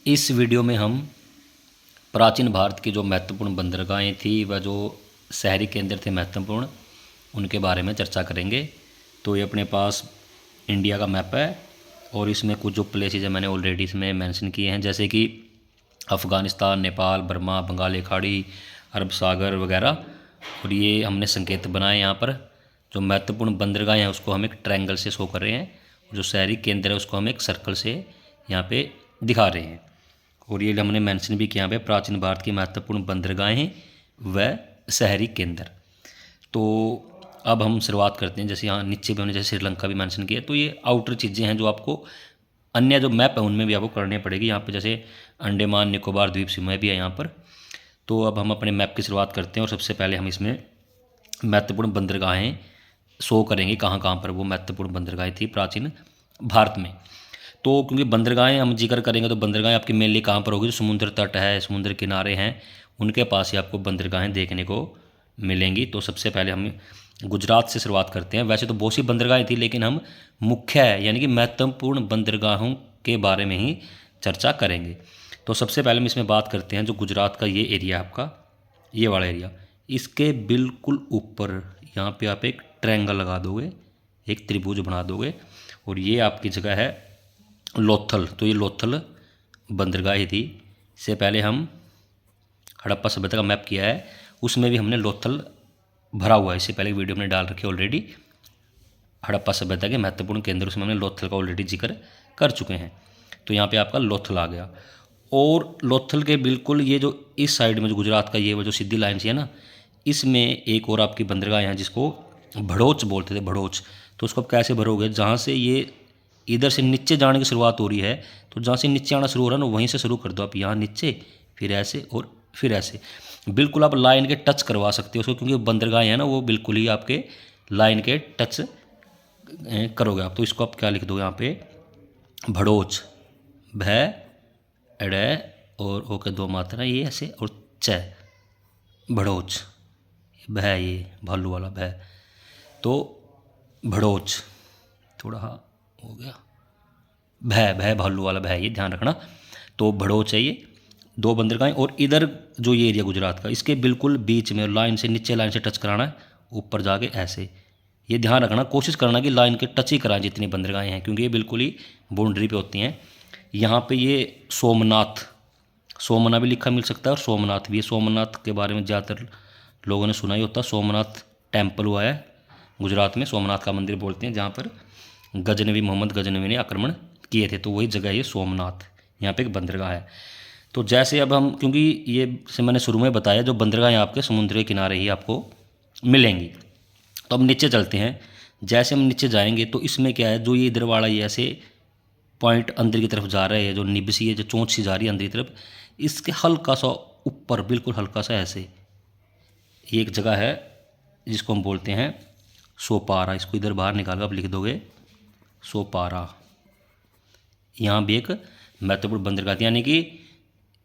इस वीडियो में हम प्राचीन भारत की जो महत्वपूर्ण बंदरगाहें थी व जो शहरी केंद्र थे महत्वपूर्ण, उनके बारे में चर्चा करेंगे। तो ये अपने पास इंडिया का मैप है और इसमें कुछ जो प्लेसेस है मैंने ऑलरेडी इसमें मेंशन किए हैं, जैसे कि अफ़गानिस्तान, नेपाल, बर्मा, बंगाल खाड़ी, अरब सागर वगैरह। और ये हमने संकेत बनाए यहाँ पर। जो महत्वपूर्ण बंदरगाहें हैं उसको हम एक ट्रायंगल से शो कर रहे हैं, जो शहरी केंद्र है उसको हम एक सर्कल से यहाँ पे दिखा रहे हैं। और ये हमने मेंशन भी किया है प्राचीन भारत की महत्वपूर्ण बंदरगाहें व शहरी केंद्र। तो अब हम शुरुआत करते हैं। जैसे यहाँ नीचे भी हमने जैसे श्रीलंका भी मेंशन किया, तो ये आउटर चीज़ें हैं जो आपको अन्य जो मैप है उनमें भी आपको करनी पड़ेगी। यहाँ पे जैसे अंडमान निकोबार द्वीप समूह भी है यहाँ पर। तो अब हम अपने मैप की शुरुआत करते हैं और सबसे पहले हम इसमें महत्वपूर्ण बंदरगाहें शो करेंगे, कहाँ कहाँ पर वो महत्वपूर्ण बंदरगाहें थी प्राचीन भारत में। तो क्योंकि बंदरगाहें हम जिक्र करेंगे तो बंदरगाहें आपकी मेनली कहाँ पर होगी, जो समुद्र तट है, समुद्र किनारे हैं, उनके पास ही आपको बंदरगाहें देखने को मिलेंगी। तो सबसे पहले हम गुजरात से शुरुआत करते हैं। वैसे तो बहुत सी बंदरगाहें थी, लेकिन हम मुख्य है यानी कि महत्वपूर्ण बंदरगाहों के बारे में ही चर्चा करेंगे। तो सबसे पहले हम इसमें बात करते हैं जो गुजरात का ये एरिया आपका, ये वाला एरिया, इसके बिल्कुल ऊपर यहाँ पे आप एक ट्रायंगल लगा दोगे, एक त्रिभुज बना दोगे, और ये आपकी जगह है लोथल। तो ये लोथल बंदरगाह थी। इससे पहले हम हड़प्पा सभ्यता का मैप किया है, उसमें भी हमने लोथल भरा हुआ है। इससे पहले वीडियो में डाल रखी है ऑलरेडी, हड़प्पा सभ्यता के महत्वपूर्ण केंद्र, उसमें हमने लोथल का ऑलरेडी जिक्र कर चुके हैं। तो यहाँ पे आपका लोथल आ गया। और लोथल के बिल्कुल ये जो इस साइड में जो गुजरात का ये वो जो सीधी लाइन सी है ना, इसमें एक और आपकी बंदरगाह है जिसको भड़ोच बोलते थे, भड़ोच। तो उसको आप कैसे भरोगे, जहाँ से ये इधर से नीचे जाने की शुरुआत हो रही है, तो जहाँ से नीचे आना शुरू हो रहा है ना वहीं से शुरू कर दो आप, यहाँ नीचे, फिर ऐसे और फिर ऐसे। बिल्कुल आप लाइन के टच करवा सकते हो उसको, क्योंकि बंदरगाह है ना वो बिल्कुल ही आपके लाइन के टच करोगे आप। तो इसको आप क्या लिख दो यहाँ पे, भड़ोच, भै अड़े और ओ के दो मात्रा ये ऐसे और च, भड़ोच, भै ये भालू वाला भै। तो भड़ोच थोड़ा हाँ हो गया, भै भै भालू वाला भै, ये ध्यान रखना। तो भड़ोच है ये दो बंदरगाहें। और इधर जो ये एरिया गुजरात का, इसके बिल्कुल बीच में लाइन से नीचे लाइन से टच कराना है, ऊपर जाके ऐसे। ये ध्यान रखना, कोशिश करना कि लाइन के टच ही कराएं जितनी बंदरगाहें हैं, क्योंकि ये बिल्कुल ही बाउंड्री पे होती हैं। यहाँ पे ये सोमनाथ, सोमना भी लिखा मिल सकता है और सोमनाथ भी है। सोमनाथ के बारे में ज़्यादातर लोगों ने सुना ही होता है। सोमनाथ टेम्पल हुआ है गुजरात में, सोमनाथ का मंदिर बोलते हैं, जहाँ पर गजनवी मोहम्मद गजनवी ने आक्रमण किए थे। तो वही जगह ये सोमनाथ, यहाँ पे एक बंदरगाह है। तो जैसे अब हम, क्योंकि ये से मैंने शुरू में बताया जो बंदरगाहें आपके समुद्र के किनारे ही आपको मिलेंगी। तो अब नीचे चलते हैं। जैसे हम नीचे जाएंगे तो इसमें क्या है, जो ये इधर वाला ये ऐसे पॉइंट अंदर की तरफ जा रहा है, जो निब सी है, जो चोंच सी जा रही है अंदर की तरफ, इसके हल्का सा ऊपर, बिल्कुल हल्का सा ऐसे ये एक जगह है जिसको हम बोलते हैं सोपारा। इसको इधर बाहर निकाल कर आप लिख दोगे सोपारा। यहाँ भी एक महत्वपूर्ण बंदरगाह थी, यानी कि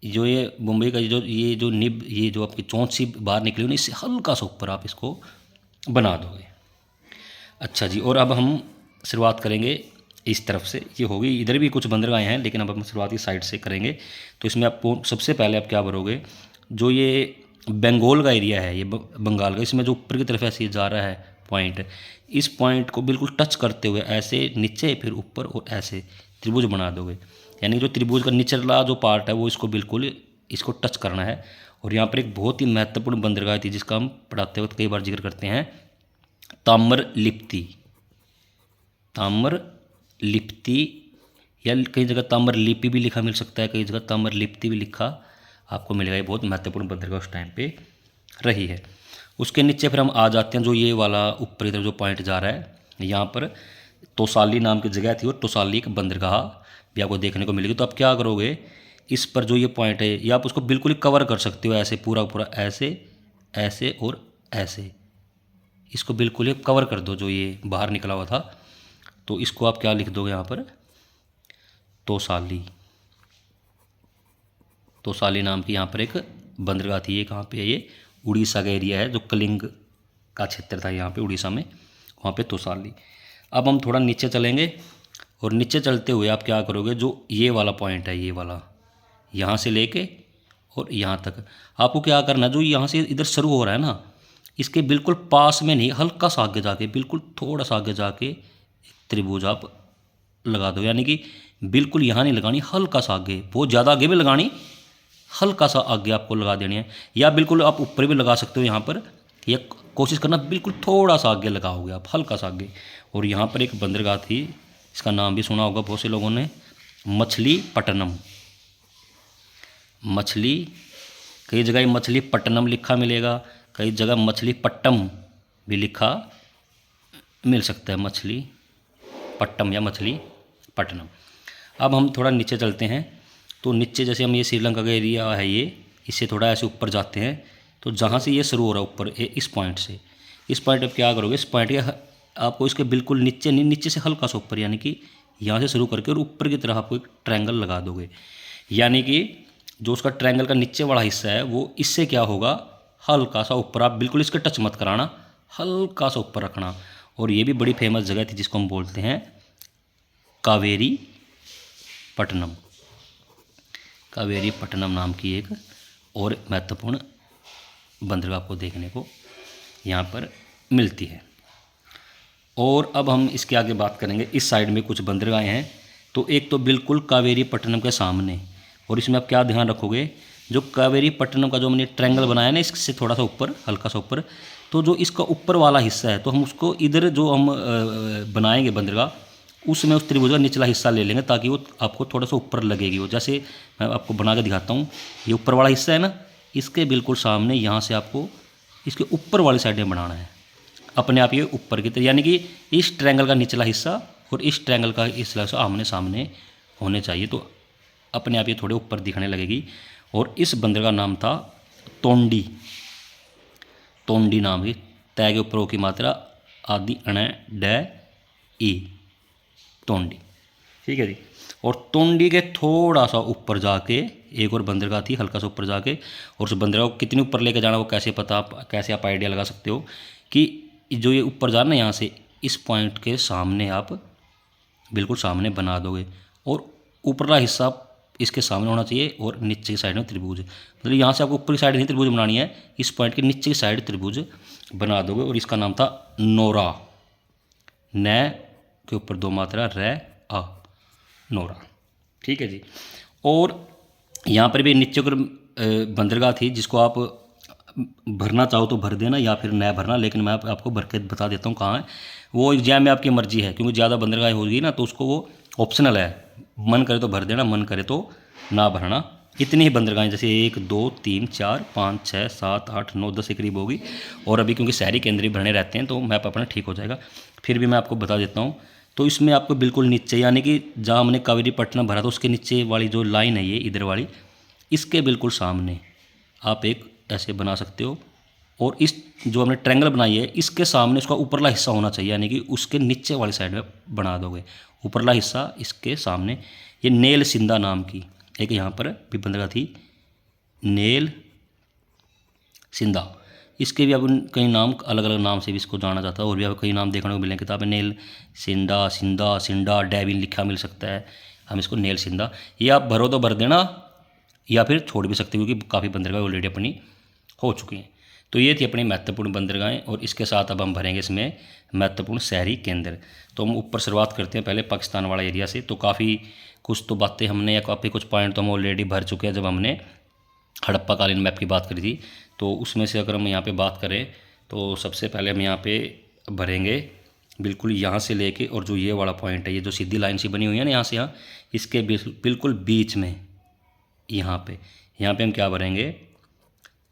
जो ये मुंबई का जो निब, ये जो आपकी चोंच सी बाहर निकली हुई, इससे हल्का सा ऊपर आप इसको बना दोगे। अच्छा जी, और अब हम शुरुआत करेंगे इस तरफ से। ये होगी, इधर भी कुछ बंदरगाहें हैं, लेकिन अब हम शुरुआत इस साइड से करेंगे। तो इसमें आपको सबसे पहले आप क्या भरोगे, जो ये बंगाल का एरिया है, ये बंगाल का, इसमें जो ऊपर की तरफ ऐसे जा रहा है पॉइंट, इस पॉइंट को बिल्कुल टच करते हुए ऐसे नीचे फिर ऊपर और ऐसे त्रिभुज बना दोगे। यानी जो त्रिभुज का निचला जो पार्ट है वो इसको बिल्कुल इसको टच करना है। और यहाँ पर एक बहुत ही महत्वपूर्ण बंदरगाह थी जिसका हम पढ़ाते वक्त कई बार जिक्र करते हैं, ताम्रलिप्ति। ताम्रलिप्ति, या कई जगह ताम्रलिपि भी लिखा मिल सकता है, कई जगह ताम्रलिप्ति भी लिखा आपको मिलेगा। ये बहुत महत्वपूर्ण बंदरगाह उस टाइम पे रही है। उसके नीचे फिर हम आ जाते हैं, जो ये वाला ऊपर इधर जो पॉइंट जा रहा है, यहाँ पर तोसाली नाम की जगह थी और तोसाली एक बंदरगाह भी आपको देखने को मिलेगी। तो आप क्या करोगे, इस पर जो ये पॉइंट है ये आप उसको बिल्कुल ही कवर कर सकते हो, ऐसे पूरा पूरा ऐसे ऐसे और ऐसे, इसको बिल्कुल ही कवर कर दो जो ये बाहर निकला हुआ था। तो इसको आप क्या लिख दोगे यहाँ पर, तोसाली। तोसाली नाम की यहाँ पर एक बंदरगाह थी। ये कहाँ पे है, ये उड़ीसा का एरिया है, जो कलिंग का क्षेत्र था यहाँ पे उड़ीसा में, वहाँ पे तोसाली। अब हम थोड़ा नीचे चलेंगे और नीचे चलते हुए आप क्या करोगे, जो ये वाला पॉइंट है, ये वाला यहाँ से लेके और यहाँ तक आपको क्या करना, जो यहाँ से इधर शुरू हो रहा है ना, इसके बिल्कुल पास में नहीं, हल्का सा आगे जाके, बिल्कुल थोड़ा सा आगे जाके एक त्रिभुज आप लगा दो। यानी कि बिल्कुल यहाँ नहीं लगानी, हल्का सा आगे, बहुत ज़्यादा आगे भी लगानी, हल्का सा आगे आपको लगा देनी है। या बिल्कुल आप ऊपर भी लगा सकते हो यहाँ पर, या कोशिश करना बिल्कुल थोड़ा सा आगे लगाओगे आप, हल्का सा आगे। और यहाँ पर एक बंदरगाह थी, इसका नाम भी सुना होगा बहुत से लोगों ने, मछलीपट्टनम। मछली, कई जगह मछलीपट्टनम लिखा मिलेगा, कई जगह मछलीपट्टम भी लिखा मिल सकता है, मछलीपट्टम या मछलीपट्टनम। अब हम थोड़ा नीचे चलते हैं, तो नीचे जैसे हम ये श्रीलंका का एरिया है, ये इससे थोड़ा ऐसे ऊपर जाते हैं, तो जहाँ से ये शुरू हो रहा है ऊपर, इस पॉइंट से, इस पॉइंट पर क्या करोगे, इस पॉइंट के आपको इसके बिल्कुल नीचे नहीं, नीचे से हल्का सा ऊपर, यानी कि यहाँ से शुरू करके और ऊपर की तरफ आपको एक ट्रायंगल लगा दोगे। यानी कि जो उसका ट्रायंगल का नीचे वाला हिस्सा है वो इससे क्या होगा, हल्का सा ऊपर, आप बिल्कुल इसके टच मत कराना, हल्का सा ऊपर रखना। और ये भी बड़ी फेमस जगह थी जिसको हम बोलते हैं कावेरीपट्टनम। कावेरीपट्टनम नाम की एक और महत्वपूर्ण बंदरगाह आपको देखने को यहाँ पर मिलती है। और अब हम इसके आगे बात करेंगे, इस साइड में कुछ बंदरगाहें हैं। तो एक तो बिल्कुल कावेरीपट्टनम के सामने, और इसमें आप क्या ध्यान रखोगे, जो कावेरीपट्टनम का जो हमने ट्रायंगल बनाया ना, इससे थोड़ा सा ऊपर, हल्का सा ऊपर, तो जो इसका ऊपर वाला हिस्सा है, तो हम उसको इधर जो हम बनाएंगे बंदरगाह, उसमें उस त्रिभुज का निचला हिस्सा ले लेंगे, ताकि वो आपको थोड़ा सा ऊपर लगेगी। वो जैसे मैं आपको बना के दिखाता हूँ, ये ऊपर वाला हिस्सा है ना, इसके बिल्कुल सामने यहाँ से आपको इसके ऊपर वाली साइड में बनाना है, अपने आप ये ऊपर की तरह, यानी कि इस ट्रायंगल का निचला हिस्सा और इस ट्रायंगल का निचला हिस्सा आमने सामने होने चाहिए, तो अपने आप ये थोड़े ऊपर दिखने लगेगी। और इस बंदरगाह का नाम था तोंडी। तोंडी नाम की, तय के ऊपर ओ की मात्रा आदि अण डै ई, तोंडी। ठीक है जी। और तोंडी के थोड़ा सा ऊपर जाके एक और बंदरगाह थी, हल्का सा ऊपर जाके, और उस बंदरगाह को कितनी ऊपर लेके जाना वो कैसे पता, आप कैसे आप आइडिया लगा सकते हो कि जो ये ऊपर जाना ना, यहाँ से इस पॉइंट के सामने आप बिल्कुल सामने बना दोगे, और ऊपरला हिस्सा इसके सामने होना चाहिए, और नीचे की साइड में त्रिभुज, मतलब यहाँ से आपको ऊपर की साइड नहीं त्रिभुज बनानी है, इस पॉइंट के नीचे की साइड त्रिभुज बना दोगे। और इसका नाम था नोरा, न के ऊपर दो मात्रा, रे आ, नोरा। ठीक है जी। और यहाँ पर भी नीचे पर बंदरगाह थी, जिसको आप भरना चाहो तो भर देना, या फिर न भरना, लेकिन मैं आपको भर के बता देता हूँ कहाँ है। वो एग्जाम में आपकी मर्जी है, क्योंकि ज़्यादा बंदरगाह होगी ना, तो उसको वो ऑप्शनल है, मन करे तो भर देना, मन करे तो ना भरना। इतनी ही बंदरगाहें, जैसे 1 2 3 4 5 6 7 8 9 10 के करीब होगी। और अभी क्योंकि शहरी केंद्र भरने रहते हैं, तो मैप अपना ठीक हो जाएगा, फिर भी मैं आपको बता देता हूँ। तो इसमें आपको बिल्कुल नीचे, यानी कि जहाँ हमने कावेरीपट्टनम भरा था उसके नीचे वाली जो लाइन है, ये इधर वाली, इसके बिल्कुल सामने आप एक ऐसे बना सकते हो। और इस जो हमने ट्रायंगल बनाई है, इसके सामने उसका ऊपरला हिस्सा होना चाहिए, यानी कि उसके नीचे वाली साइड में बना दोगे ऊपरला हिस्सा इसके सामने। ये नेल सिंधा नाम की एक यहाँ पर भी बंदरगाह थी, नेल सिंधा। इसके भी अब कई नाम, अलग अलग नाम से भी इसको जाना जाता है, और भी अब कई नाम देखने को मिलेंगे किताबें, नेल सिंधा, सिंधा, सिंडा, डेविन लिखा मिल सकता है, हम इसको नेल सिंधा। ये आप भरो तो भर देना, या फिर छोड़ भी सकते हो, क्योंकि काफ़ी बंदरगाह ऑलरेडी अपनी हो चुकी हैं। तो ये थी अपनी महत्वपूर्ण बंदरगाहें, और इसके साथ अब हम भरेंगे इसमें महत्वपूर्ण शहरी केंद्र। तो हम ऊपर शुरुआत करते हैं पहले पाकिस्तान वाला एरिया से। तो काफ़ी कुछ तो बातें हमने, या काफ़ी कुछ पॉइंट तो हम ऑलरेडी भर चुके हैं जब हमने हड़प्पा कालीन मैप की बात करी थी। तो उसमें से अगर हम यहाँ पे बात करें, तो सबसे पहले हम यहाँ पे भरेंगे बिल्कुल यहाँ से लेके, और जो ये वाला पॉइंट है, ये जो सीधी लाइन सी बनी हुई है ना यहाँ से यहाँ, इसके बिल्कुल बीच में यहाँ पे हम क्या भरेंगे,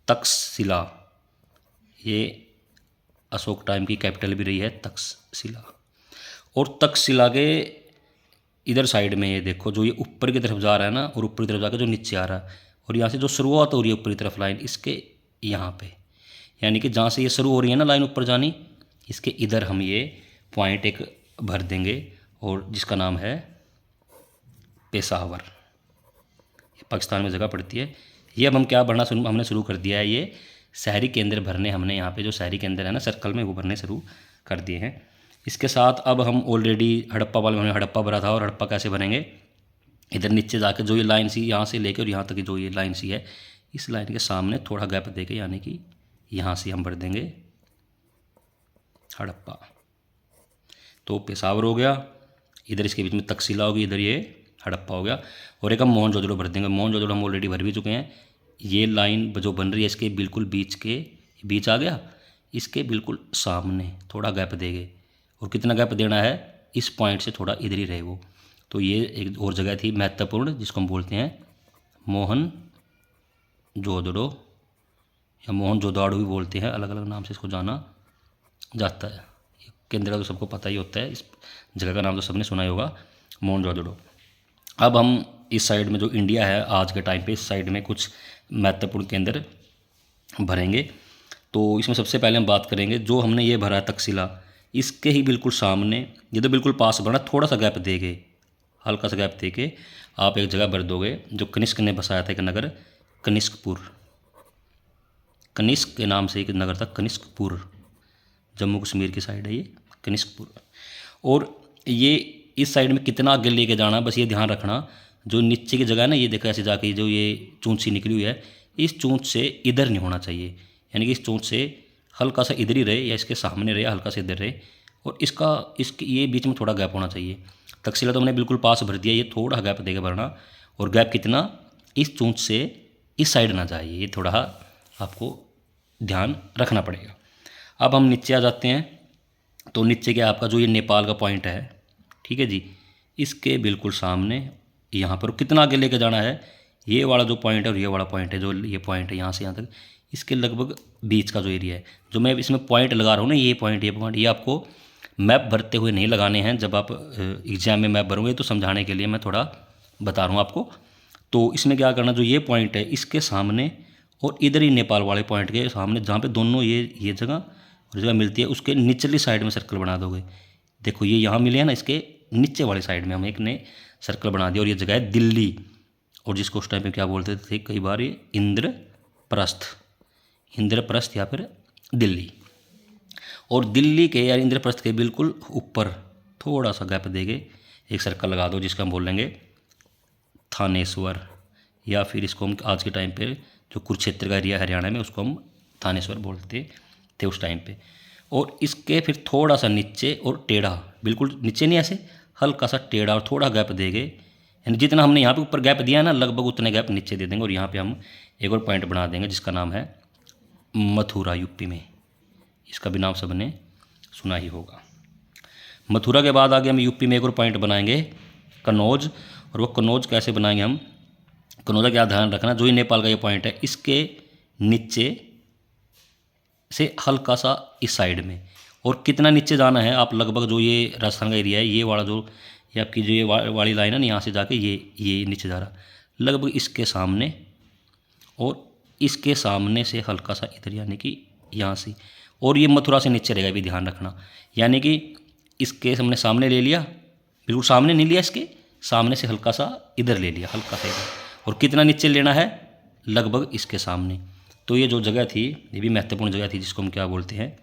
तक्षशिला। ये अशोक टाइम की कैपिटल भी रही है तक्षशिला। और तक्षशिला के इधर साइड में ये देखो, जो ये ऊपर की तरफ जा रहा है ना, और ऊपर की तरफ जाकर जो नीचे आ रहा है, और यहाँ से जो शुरुआत हो रही है ऊपर की तरफ लाइन, इसके यहाँ पे, यानी कि जहाँ से ये शुरू हो रही है ना लाइन ऊपर जानी, इसके इधर हम ये पॉइंट एक भर देंगे, और जिसका नाम है पेशावर। ये पाकिस्तान में जगह पड़ती है। ये अब हम क्या भरना हमने शुरू कर दिया है, ये शहरी केंद्र भरने हमने यहाँ पे जो शहरी केंद्र है ना सर्कल में, वो भरने शुरू कर दिए हैं। इसके साथ अब हम ऑलरेडी हड़प्पा वाले, हमने हड़प्पा भरा था, और हड़प्पा कैसे भरेंगे, इधर नीचे जाके जो ये लाइन सी यहाँ से लेकर और यहाँ तक की जो ये लाइन सी है, इस लाइन के सामने थोड़ा गैप देके, यानी कि यहाँ से हम भर देंगे हड़प्पा। तो पेशावर हो गया, इधर इसके बीच में तक्षशिला होगी, इधर ये हड़प्पा हो गया। और एक हम मोहनजोदड़ो भर देंगे। मोहनजोदड़ो हम ऑलरेडी भर भी चुके हैं। ये लाइन जो बन रही है इसके बिल्कुल बीच आ गया, इसके बिल्कुल सामने थोड़ा गैप देंगे। और कितना गैप देना है, इस पॉइंट से थोड़ा इधर ही रहे वो। तो ये एक और जगह थी महत्वपूर्ण, जिसको हम बोलते हैं मोहनजोदड़ो या मोहनजोदाड़ो भी बोलते हैं, अलग अलग नाम से इसको जाना जाता है। केंद्र तो सबको पता ही होता है, इस जगह का नाम तो सबने सुना ही होगा, मोहनजोदड़ो। अब हम इस साइड में जो इंडिया है आज के टाइम पे, इस साइड में कुछ महत्वपूर्ण केंद्र भरेंगे। तो इसमें सबसे पहले हम बात करेंगे जो हमने ये भरा है तक्षशिला, इसके ही बिल्कुल सामने, ये तो बिल्कुल पास भरना, थोड़ा सा गैप देके, हल्का सा गैप देके आप एक जगह भर दोगे जो कनिष्क ने बसाया था, एक नगर कनिष्कपुर। कनिष्क के नाम से एक नगर था कनिष्कपुर, जम्मू कश्मीर की साइड है ये कनिष्कपुर। और ये इस साइड में कितना आगे लेके जाना, बस ये ध्यान रखना, जो नीचे की जगह है ना, ये देखो ऐसे जाके जो ये चूंच सी निकली हुई है, इस चूंच से इधर नहीं होना चाहिए, यानी कि इस चूंच से हल्का सा इधर ही रहे या इसके सामने रहे, हल्का सा इधर रहे। और इसके ये बीच में थोड़ा गैप होना चाहिए। तक्षशिला तो हमने बिल्कुल पास भर दिया, ये थोड़ा गैप देकर भरना। और गैप कितना, इस चूंच से इस साइड ना जाए, ये थोड़ा आपको ध्यान रखना पड़ेगा। अब हम नीचे आ जाते हैं। तो नीचे क्या आपका जो ये नेपाल का पॉइंट है, ठीक है जी, इसके बिल्कुल सामने यहाँ पर कितना आगे लेके जाना है, ये वाला जो पॉइंट है और ये वाला पॉइंट है, जो ये पॉइंट है यहाँ से यहाँ तक, इसके लगभग बीच का जो एरिया है, जो मैं इसमें पॉइंट लगा रहा हूँ ना, ये पॉइंट ये आपको मैप भरते हुए नहीं लगाने हैं। जब आप एग्जाम में मैप भरोगे तो समझाने के लिए मैं थोड़ा बता रहा हूँ आपको। तो इसमें क्या करना, जो ये पॉइंट है इसके सामने और इधर ही नेपाल वाले पॉइंट के सामने, जहाँ पे दोनों ये जगह और जगह मिलती है, उसके निचली साइड में सर्कल बना दोगे। देखो ये यहाँ मिले हैं ना, इसके नीचे वाली साइड में हम एक ने सर्कल बना दिया। और ये जगह है दिल्ली, और जिसको उस टाइम पे क्या बोलते थे कई बार, ये इंद्रप्रस्थ या फिर दिल्ली। और दिल्ली के या इंद्रप्रस्थ के बिल्कुल ऊपर थोड़ा सा गैप देके एक सर्कल लगा दो, जिसका हम बोल लेंगे थानेश्वर, या फिर इसको हम आज के टाइम पे जो कुरुक्षेत्र का एरिया हरियाणा में, उसको हम थानेश्वर बोलते थे उस टाइम पे। और इसके फिर थोड़ा सा नीचे और टेढ़ा, बिल्कुल नीचे नहीं, ऐसे हल्का सा टेढ़ा और थोड़ा गैप देंगे, यानी जितना हमने यहाँ पे ऊपर गैप दिया है ना, लगभग उतने गैप नीचे दे देंगे। और यहाँ पे हम एक और पॉइंट बना देंगे जिसका नाम है मथुरा, यूपी में। इसका भी नाम सबने सुना ही होगा। मथुरा के बाद आगे हम यूपी में एक और पॉइंट बनाएंगे कन्नौज। और वो कन्नौज कैसे बनाएंगे हम, कन्नौज का क्या ध्यान रखना, जो ये नेपाल का ये पॉइंट है, इसके नीचे से हल्का सा इस साइड में। और कितना नीचे जाना है, आप लगभग जो ये राजस्थान का एरिया है, ये वाला जो ये आपकी जो ये वाली लाइन है ना, यहाँ से जाके ये नीचे जा रहा, लगभग इसके सामने और इसके सामने से हल्का सा इधर, यानी कि यहाँ से। और ये मथुरा से नीचे रहेगा, भी ध्यान रखना, यानी कि इसके हमने सामने ले लिया, बिल्कुल सामने नहीं लिया, इसके सामने से हल्का सा इधर ले लिया, हल्का सा इधर। और कितना नीचे लेना है, लगभग इसके सामने। तो ये जो जगह थी, ये भी महत्वपूर्ण जगह थी, जिसको हम क्या बोलते हैं,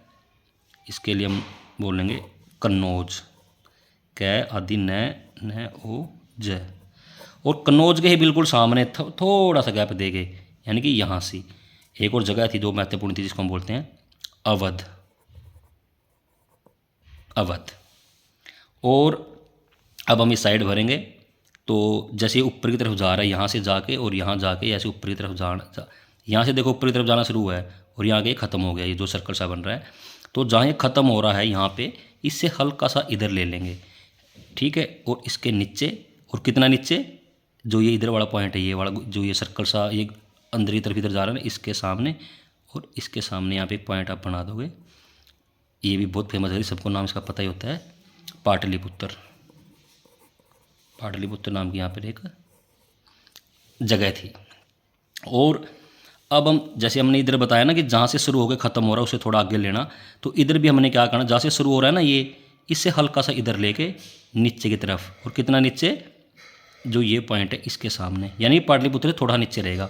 इसके लिए हम बोलेंगे कन्नौज, कै आदि न ओ ज। और कन्नौज के ही बिल्कुल सामने थोड़ा सा गैप देंगे, यानी कि यहाँ से एक और जगह थी जो महत्वपूर्ण थी, जिसको हम बोलते हैं अवध। और अब हम इस साइड भरेंगे। तो जैसे ऊपर की तरफ जा रहा है, यहाँ से जाके और यहाँ जाके ऐसे ऊपर की तरफ यहाँ से देखो ऊपर की तरफ जाना शुरू हुआ है और यहाँ के ख़त्म हो गया, ये जो सर्कल सा बन रहा है। तो जहाँ ये ख़त्म हो रहा है यहाँ पे, इससे हल्का सा इधर ले लेंगे, ठीक है। और इसके नीचे, और कितना नीचे, जो ये इधर वाला पॉइंट है, ये वाला जो ये सर्कल सा ये अंदर की तरफ इधर जा रहा है ना, इसके सामने और इसके सामने यहाँ पे एक पॉइंट आप बना दोगे। ये भी बहुत फेमस है, सबको नाम इसका पता ही होता है, पाटलिपुत्र। पाटलिपुत्र नाम की यहाँ पर एक जगह थी। और अब हम जैसे हमने इधर बताया ना कि जहाँ से शुरू होकर ख़त्म हो रहा है उसे थोड़ा आगे लेना, तो इधर भी हमने क्या करना, जहाँ से शुरू हो रहा है ना ये, इससे हल्का सा इधर लेके नीचे की तरफ, और कितना नीचे, जो ये पॉइंट है इसके सामने, यानी पाटलिपुत्र थोड़ा नीचे रहेगा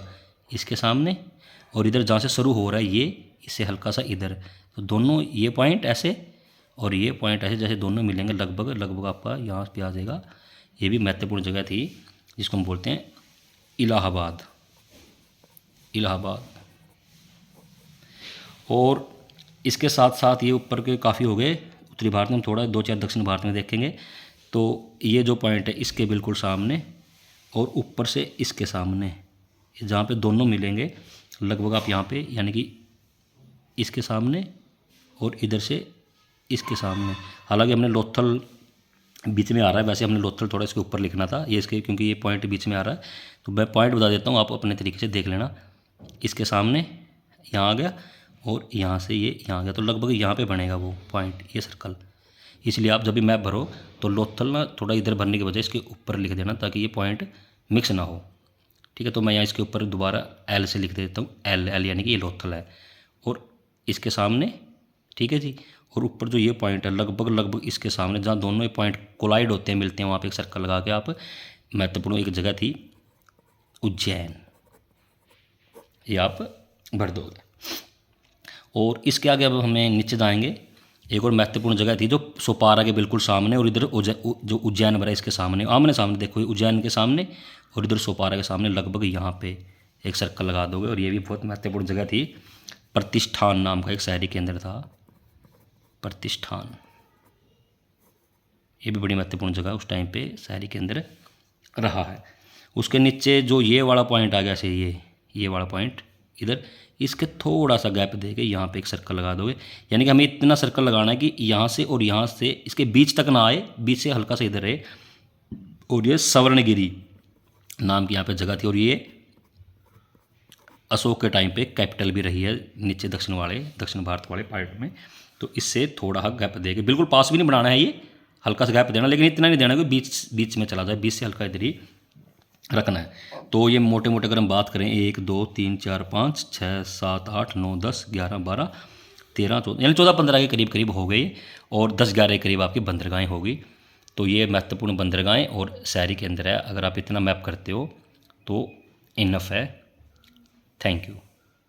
इसके सामने। और इधर जहाँ से शुरू हो रहा है ये, इससे हल्का सा इधर, तो दोनों ये पॉइंट ऐसे और ये पॉइंट ऐसे, जैसे दोनों मिलेंगे लगभग आपका यहाँ पे आ जाएगा। ये भी महत्वपूर्ण जगह थी जिसको हम बोलते हैं इलाहाबाद। इलाहाबाद। और इसके साथ साथ ये ऊपर के काफ़ी हो गए उत्तरी भारत में, हम थोड़ा 2-4 दक्षिण भारत में देखेंगे। तो ये जो पॉइंट है इसके बिल्कुल सामने और ऊपर से इसके सामने, जहाँ पे दोनों मिलेंगे लगभग आप यहाँ पे, यानी कि इसके सामने और इधर से इसके सामने। हालांकि हमने लोथल बीच में आ रहा है, वैसे हमने लोथल थोड़ा इसके ऊपर लिखना था ये इसके, क्योंकि ये पॉइंट बीच में आ रहा है। तो मैं पॉइंट बता देता हूँ, आप अपने तरीके से देख लेना। इसके सामने यहाँ आ गया और यहाँ से ये यहाँ आ गया, तो लगभग यहाँ पे बनेगा वो पॉइंट, ये सर्कल। इसलिए आप जब भी मैप भरो तो लोथल ना थोड़ा इधर भरने की वजह इसके ऊपर लिख देना, ताकि ये पॉइंट मिक्स ना हो। ठीक है, तो मैं यहाँ इसके ऊपर दोबारा एल से लिख देता हूँ, एल एल यानी कि ये लोथल है। और इसके सामने, ठीक है जी, और ऊपर जो ये पॉइंट है लगभग इसके सामने, जहाँ दोनों ये पॉइंट कोलाइड होते हैं, मिलते हैं, वहाँ पे एक सर्कल लगा के आप, महत्वपूर्ण एक जगह थी उज्जैन, ये आप भर दोगे। और इसके आगे अब हमें नीचे जाएंगे, एक और महत्वपूर्ण जगह थी जो सोपारा के बिल्कुल सामने, और इधर जो उज्जैन भरा इसके सामने, आमने सामने देखो, उज्जैन के सामने और इधर सोपारा के सामने, लगभग यहाँ पे एक सर्कल लगा दोगे। और ये भी बहुत महत्वपूर्ण जगह थी, प्रतिष्ठान नाम का एक शहरी केंद्र था, प्रतिष्ठान। ये भी बड़ी महत्वपूर्ण जगह उस टाइम पे शहरी केंद्र रहा है। उसके नीचे जो ये वाला पॉइंट आ गया से, ये वाला पॉइंट इधर, इसके थोड़ा सा गैप देके यहाँ पे एक सर्कल लगा दोगे, यानी कि हमें इतना सर्कल लगाना है कि यहाँ से और यहाँ से इसके बीच तक ना आए, बीच से हल्का सा इधर रहे। और ये स्वर्णगिरी नाम की यहाँ पे जगह थी, और ये अशोक के टाइम पे कैपिटल भी रही है नीचे दक्षिण भारत वाले पार्ट में। तो इससे थोड़ा गैप देके, बिल्कुल पास भी नहीं बनाना है, ये हल्का सा गैप देना, लेकिन इतना नहीं देना कि बीच में चला जाए, बीच से हल्का इधर ही रखना है। तो ये मोटे मोटे अगर हम बात करें 1 2 3 4 5 6 7 8 9 10 11 12 13 14, यानी 14-15 के करीब हो गई, और 10-11 के करीब आपकी बंदरगाहें होगी। तो ये महत्वपूर्ण बंदरगाहें और शहरी केंद्र है। अगर आप इतना मैप करते हो तो इनफ है। Thank you.